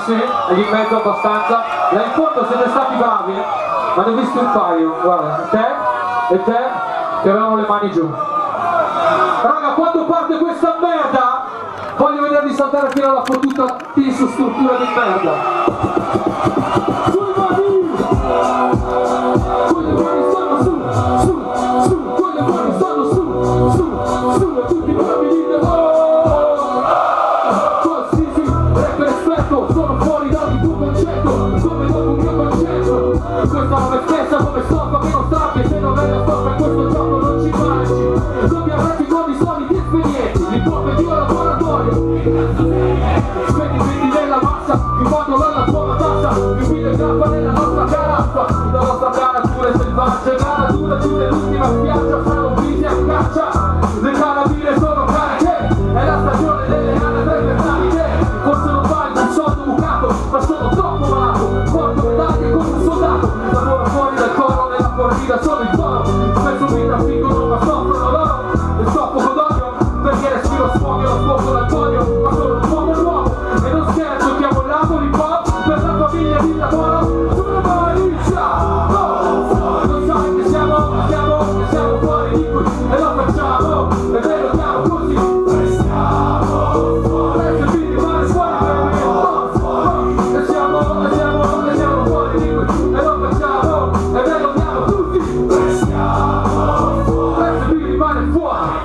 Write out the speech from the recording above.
sì, è lì in mezzo abbastanza. Là in fondo siete stati bravi, ma ne ho visto un paio, guarda, te e te che avevano le mani giù. Raga, quando parte questa merda, voglio vedervi saltare fino alla fottuta su struttura di merda. Sui mani! Con le mani stanno su, con le mani stanno su, e tutti i bambini del qualsiasi rapper esperto, sono fuori da ogni tuo concetto, come dopo un mio concetto. Questa non è stessa come stoffa che non strappi, se non è la stoffa in questo gioco non ci mangi. Dove avresti con i soliti espedienti, li porto giù al laboratorio. Spendi nella massa, più vado alla tua matassa, più vide grappa nella nostra caraffa. La nostra cara pure selvaggia, gara dura giù nell'ultima spiaggia, fra un viso a caccia. Le carabine sono cariche, è la stagione delle anatre metalliche. Forse non valgo un soldo bucato, ma sono troppo malato. Porto medaglie come un soldato, lavoro fuori dal coro, nella corrida sono il toro. Spesso mi trafiggono ma soffrono loro, e soffoco d'odio, perché respiro sfogo e lo sfogo d'alcoolio. Ma sono un uomo nuovo, e non scherzo, chiamo il lato di pop per la famiglia di lavoro. Sulle mani, ciao! Lo sai che siamo fuori di qui, e lo facciamo, e ve lo diamo così. Restiamo fuori, e vi rimane fuori per me. E siamo fuori di qui, e lo facciamo, e ve lo diamo tutti. Restiamo fuori, e vi rimane fuori.